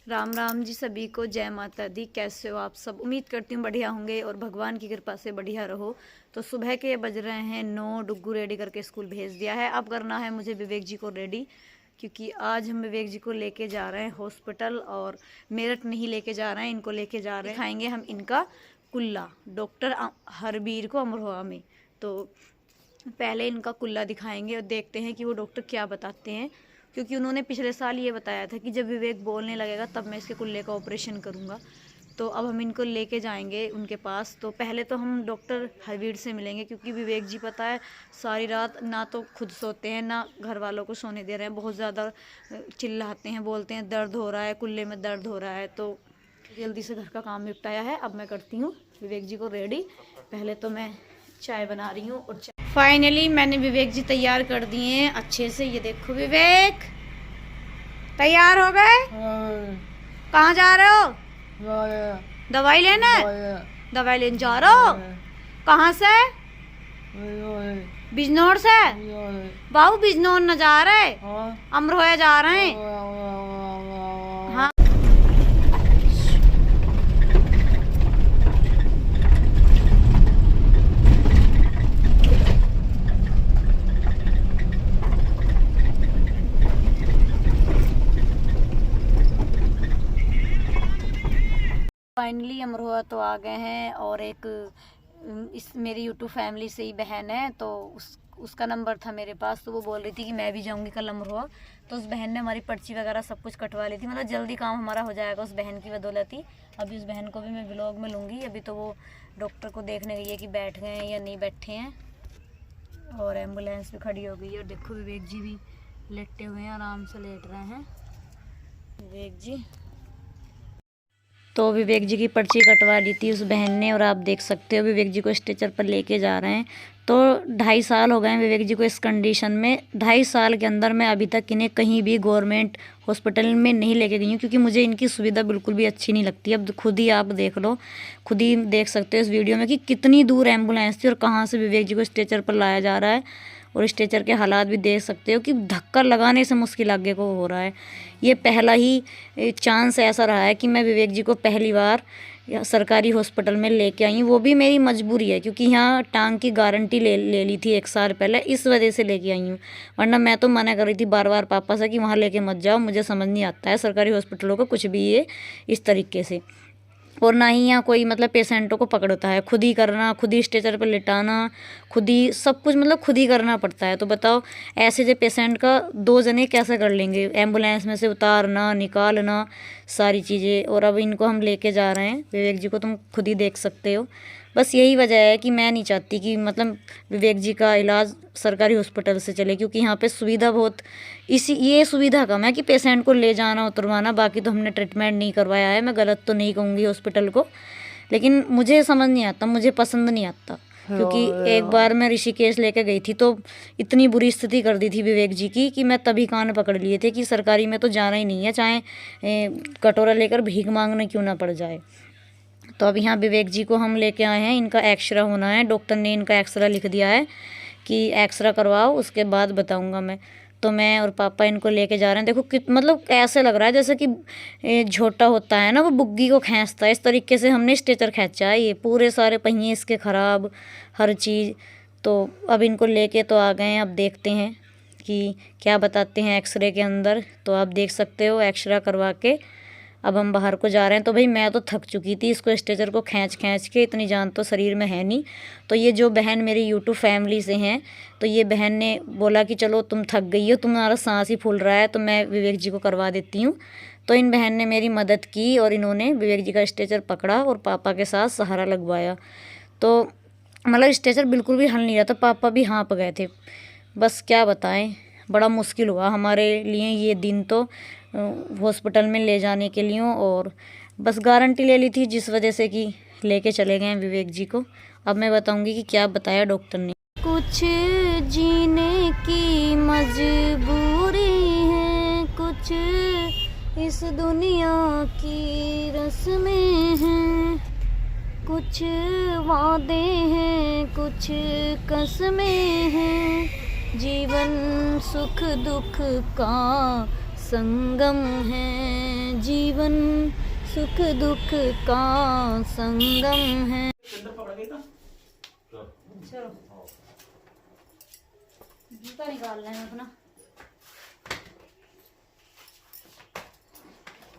राम राम जी सभी को, जय माता दी। कैसे हो आप सब? उम्मीद करती हूँ बढ़िया होंगे और भगवान की कृपा से बढ़िया रहो। तो सुबह के बज रहे हैं 9। डुग्गू रेडी करके स्कूल भेज दिया है। अब करना है मुझे विवेक जी को रेडी, क्योंकि आज हम विवेक जी को लेके जा रहे हैं हॉस्पिटल। और मेरठ नहीं लेके जा रहे हैं, इनको लेके जा रहे हैं। दिखाएंगे हम इनका कुल्ला डॉक्टर हरबीर को अमरोहा में। तो पहले इनका कुल्ला दिखाएंगे और देखते हैं कि वो डॉक्टर क्या बताते हैं, क्योंकि उन्होंने पिछले साल ये बताया था कि जब विवेक बोलने लगेगा तब मैं इसके कुल्ले का ऑपरेशन करूँगा। तो अब हम इनको लेके जाएंगे उनके पास। तो पहले तो हम डॉक्टर हरवीर से मिलेंगे, क्योंकि विवेक जी पता है सारी रात ना तो खुद सोते हैं ना घर वालों को सोने दे रहे हैं। बहुत ज़्यादा चिल्लाते हैं, बोलते हैं दर्द हो रहा है, कुल्ले में दर्द हो रहा है। तो जल्दी से घर का काम निपटाया है। अब मैं करती हूँ विवेक जी को रेडी। पहले तो मैं चाय बना रही हूँ। और फाइनली मैंने विवेक जी तैयार कर दिए हैं अच्छे से। ये देखो विवेक तैयार हो गए। कहाँ जा रहे हो? दवाई लेना? दवाई लेने जा रहे हो? कहाँ से? बिजनौर से? बाबू बिजनौर न जा रहे, अमरोहा जा रहे हैं। हाँ फाइनली अमरोहा तो आ गए हैं। और एक इस मेरी यूट्यूब फैमिली से ही बहन है, तो उसका नंबर था मेरे पास। तो वो बोल रही थी कि मैं भी जाऊंगी कल अमरोहा। तो उस बहन ने हमारी पर्ची वगैरह सब कुछ कटवा ली थी। मतलब जल्दी काम हमारा हो जाएगा उस बहन की बदौलत ही। अभी उस बहन को भी मैं व्लॉग में लूँगी। अभी तो वो डॉक्टर को देखने गई है कि बैठ गए हैं या नहीं बैठे हैं। और एम्बुलेंस भी खड़ी हो गई है। और देखो विवेक जी भी लेटे हुए हैं, आराम से लेट रहे हैं विवेक जी। तो विवेक जी की पर्ची कटवा ली थी उस बहन ने। और आप देख सकते हो विवेक जी को स्ट्रेचर पर लेके जा रहे हैं। तो 2.5 साल हो गए हैं विवेक जी को इस कंडीशन में। 2.5 साल के अंदर मैं अभी तक इन्हें कहीं भी गवर्नमेंट हॉस्पिटल में नहीं लेके गई हूँ, क्योंकि मुझे इनकी सुविधा बिल्कुल भी अच्छी नहीं लगती। अब खुद ही आप देख लो, खुद ही देख सकते हो इस वीडियो में कि कितनी दूर एम्बुलेंस थी और कहाँ से विवेक जी को स्ट्रेचर पर लाया जा रहा है। और स्ट्रेचर के हालात भी देख सकते हो कि धक्का लगाने से मुश्किल आगे को हो रहा है। ये पहला ही चांस ऐसा रहा है कि मैं विवेक जी को पहली बार सरकारी हॉस्पिटल में लेके आई हूँ। वो भी मेरी मजबूरी है, क्योंकि यहाँ टांग की गारंटी ले ली थी 1 साल पहले, इस वजह से लेके आई हूँ। वरना मैं तो मना कर रही थी बार बार पापा से कि वहाँ लेके मत जाओ, मुझे समझ नहीं आता है सरकारी हॉस्पिटलों का कुछ भी ये इस तरीके से। और ना ही यहाँ कोई मतलब पेशेंटों को पकड़ता है। खुद ही करना, खुद ही स्ट्रेचर पर लिटाना, खुद ही सब कुछ मतलब खुद ही करना पड़ता है। तो बताओ ऐसे जो पेशेंट का 2 जने कैसे कर लेंगे? एम्बुलेंस में से उतारना, निकालना, सारी चीज़ें। और अब इनको हम लेके जा रहे हैं विवेक जी को, तुम खुद ही देख सकते हो। बस यही वजह है कि मैं नहीं चाहती कि मतलब विवेक जी का इलाज सरकारी हॉस्पिटल से चले, क्योंकि यहाँ पे सुविधा बहुत ये सुविधा कम है कि पेशेंट को ले जाना उतरवाना। बाकी तो हमने ट्रीटमेंट नहीं करवाया है, मैं गलत तो नहीं कहूँगी हॉस्पिटल को, लेकिन मुझे समझ नहीं आता, मुझे पसंद नहीं आता। क्योंकि एक बार मैं ऋषिकेश लेके गई थी तो इतनी बुरी स्थिति कर दी थी विवेक जी की कि मैं तभी कान पकड़ लिए थे कि सरकारी में तो जाना ही नहीं है, चाहे कटोरा लेकर भीख मांगने क्यों ना पड़ जाए। तो अब यहाँ विवेक जी को हम लेके आए हैं। इनका एक्सरे होना है, डॉक्टर ने इनका एक्सरा लिख दिया है कि एक्सरा करवाओ, उसके बाद बताऊंगा मैं। तो मैं और पापा इनको लेके जा रहे हैं। देखो मतलब ऐसे लग रहा है जैसे कि झोटा होता है ना, वो बुग्गी को खींचता है, इस तरीके से हमने स्ट्रेचर खींचा है। ये पूरे सारे पहिए इसके ख़राब, हर चीज़। तो अब इनको लेके तो आ गए हैं। अब देखते हैं कि क्या बताते हैं एक्सरे के अंदर। तो आप देख सकते हो एक्सरा करवा के अब हम बाहर को जा रहे हैं। तो भाई मैं तो थक चुकी थी इसको स्ट्रेचर को खींच के, इतनी जान तो शरीर में है नहीं। तो ये जो बहन मेरी यूट्यूब फैमिली से हैं, तो ये बहन ने बोला कि चलो तुम थक गई हो, तुम्हारा सांस ही फूल रहा है, तो मैं विवेक जी को करवा देती हूँ। तो इन बहन ने मेरी मदद की और इन्होंने विवेक जी का स्ट्रेचर पकड़ा और पापा के साथ सहारा लगवाया। तो मतलब स्ट्रेचर बिल्कुल भी हल नहीं रहा था, पापा भी हाँप गए थे। बस क्या बताएं, बड़ा मुश्किल हुआ हमारे लिए ये दिन तो हॉस्पिटल में ले जाने के लिए। और बस गारंटी ले ली थी जिस वजह से कि लेके चले गए विवेक जी को। अब मैं बताऊंगी कि क्या बताया डॉक्टर ने। कुछ जीने की मजबूरी है, कुछ इस दुनिया की रस्में हैं, कुछ वादे हैं, कुछ कसमें हैं, जीवन सुख दुख का संगम है, जीवन सुख दुख का संगम है। चलो जूता निकालना है अपना।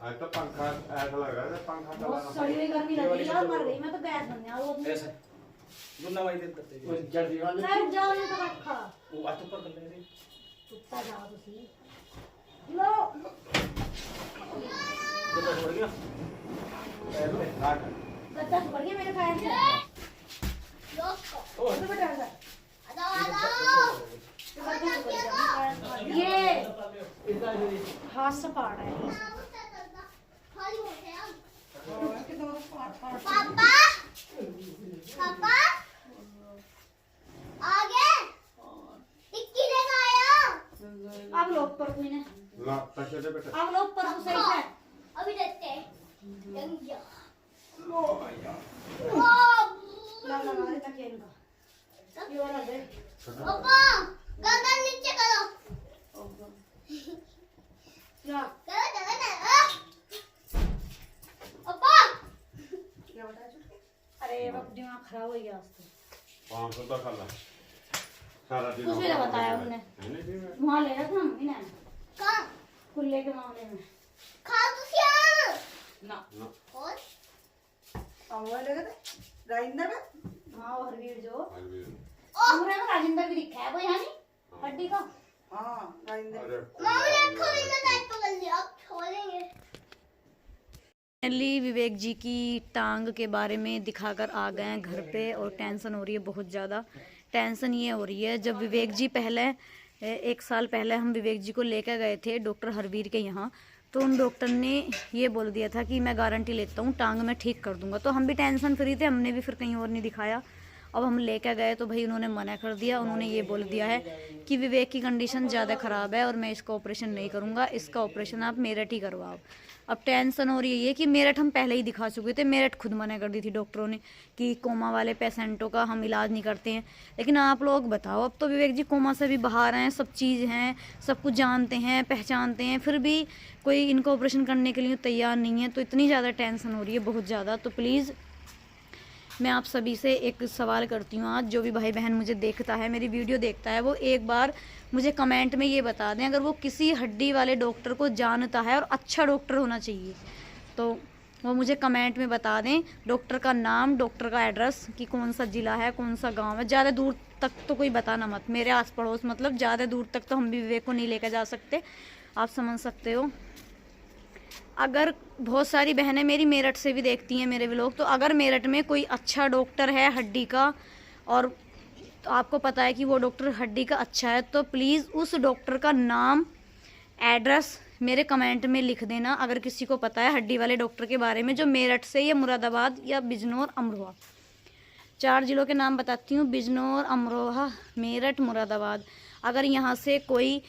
आज तो पंखा ऐसा लग रहा है, पंखा चला ना। सड़ी हुई गर्मी लग रही है, मर गई मैं तो गैस बनने आ वो ऐसा गुन्ना वाली देते थे वो जल्दी वाले सर जाओ ये तो रखा वो आ तो पर कर ले रे कुत्ता जाओ तो सही लो तो छोड़ गया पैर में काट गद्दा पड़ गया मेरे पैर से ओ तो बेटा ये हाथ से फाड़ रहा है पापा पापा आगे टिक्की लेकर आया। अब लोग पर कोई ने ला तके दे बेटा। अब लोग पर सही है अभी देते हैं यंगिया ला ला ला तक इनका ये वाला दे पापा गर्दन नीचे करो या पापा अरे बाप दिमाग खराब हो गया आज तो 500 का खाला सारा दिन कुछ भी नहीं बताया उन्होंने है नहीं भी मैं वहाँ ले रहा था हम इन्हें कहाँ खुले के मामले में खा तो सियान ना ना और हाँ और वीर जो आज भी हमने ना राजेंद्र भी दिखा है वो यहाँ नहीं हड्डी का अरे मम्मी ने खोली ना टाइट पकड़ लिया अब छोड़ेंगे। फाइनली विवेक जी की टांग के बारे में दिखाकर आ गए हैं घर पे और टेंशन हो रही है बहुत ज़्यादा। टेंशन ये हो रही है जब विवेक जी पहले 1 साल पहले हम विवेक जी को लेकर गए थे डॉक्टर हरवीर के यहाँ, तो उन डॉक्टर ने ये बोल दिया था कि मैं गारंटी लेता हूँ टांग में ठीक कर दूंगा। तो हम भी टेंशन फ्री थे, हमने भी फिर कहीं और नहीं दिखाया। अब हम लेकर गए तो भाई उन्होंने मना कर दिया। उन्होंने ये बोल दिया है कि विवेक की कंडीशन ज़्यादा ख़राब है और मैं इसका ऑपरेशन नहीं करूँगा, इसका ऑपरेशन आप मेरठ ही करवाओ। अब टेंशन हो रही है कि मेरठ हम पहले ही दिखा चुके थे, मेरठ खुद मना कर दी थी डॉक्टरों ने कि कोमा वाले पेशेंटों का हम इलाज नहीं करते हैं। लेकिन आप लोग बताओ, अब तो विवेक जी कोमा से भी बाहर हैं, सब चीज़ हैं, सब कुछ जानते हैं, पहचानते हैं, फिर भी कोई इनको ऑपरेशन करने के लिए तैयार नहीं है। तो इतनी ज़्यादा टेंशन हो रही है, बहुत ज़्यादा। तो प्लीज़ मैं आप सभी से एक सवाल करती हूँ, आज जो भी भाई बहन मुझे देखता है, मेरी वीडियो देखता है, वो एक बार मुझे कमेंट में ये बता दें, अगर वो किसी हड्डी वाले डॉक्टर को जानता है और अच्छा डॉक्टर होना चाहिए तो वो मुझे कमेंट में बता दें। डॉक्टर का नाम, डॉक्टर का एड्रेस, कि कौन सा ज़िला है, कौन सा गांव है। ज़्यादा दूर तक तो कोई बताना मत, मेरे आस पड़ोस मतलब ज़्यादा दूर तक तो हम भी विवेक को नहीं लेकर जा सकते, आप समझ सकते हो। अगर बहुत सारी बहनें मेरी मेरठ से भी देखती हैं मेरे व्लॉग, तो अगर मेरठ में कोई अच्छा डॉक्टर है हड्डी का और तो आपको पता है कि वो डॉक्टर हड्डी का अच्छा है, तो प्लीज़ उस डॉक्टर का नाम, एड्रेस मेरे कमेंट में लिख देना अगर किसी को पता है हड्डी वाले डॉक्टर के बारे में, जो मेरठ से या मुरादाबाद या बिजनौर अमरोहा, 4 जिलों के नाम बताती हूँ, बिजनौर, अमरोहा, मेरठ, मुरादाबाद। अगर यहाँ से कोई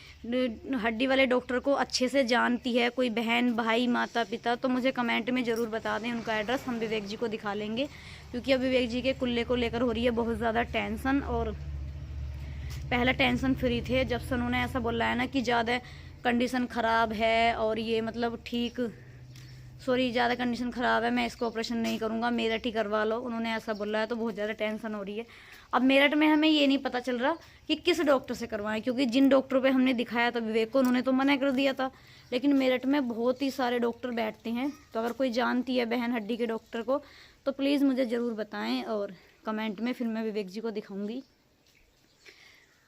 हड्डी वाले डॉक्टर को अच्छे से जानती है, कोई बहन, भाई, माता, पिता, तो मुझे कमेंट में ज़रूर बता दें उनका एड्रेस, हम विवेक जी को दिखा लेंगे। क्योंकि अब विवेक जी के कुल्ले को लेकर हो रही है बहुत ज़्यादा टेंशन, और पहले टेंशन फ्री थे जब से उन्होंने ऐसा बोला है ना कि ज़्यादा कंडीशन ख़राब है और ये मतलब ज़्यादा कंडीशन ख़राब है, मैं इसको ऑपरेशन नहीं करूँगा, मेरठ ही करवा लो, उन्होंने ऐसा बोला है। तो बहुत ज़्यादा टेंशन हो रही है। अब मेरठ में हमें ये नहीं पता चल रहा कि किस डॉक्टर से करवाएं, क्योंकि जिन डॉक्टरों पे हमने दिखाया था विवेक को, उन्होंने तो मना कर दिया था। लेकिन मेरठ में बहुत ही सारे डॉक्टर बैठते हैं, तो अगर कोई जानती है बहन हड्डी के डॉक्टर को तो प्लीज़ मुझे ज़रूर बताएं और कमेंट में, फिर मैं विवेक जी को दिखाऊँगी।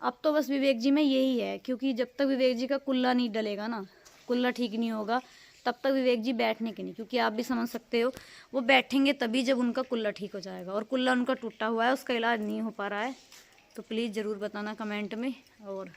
अब तो बस विवेक जी में यही है, क्योंकि जब तक विवेक जी का कुल्ला नहीं डलेगा ना, कुल्ला ठीक नहीं होगा, तब तक विवेक जी बैठने के नहीं। क्योंकि आप भी समझ सकते हो, वो बैठेंगे तभी जब उनका कुल्ला ठीक हो जाएगा, और कुल्ला उनका टूटा हुआ है, उसका इलाज नहीं हो पा रहा है। तो प्लीज़ ज़रूर बताना कमेंट में, और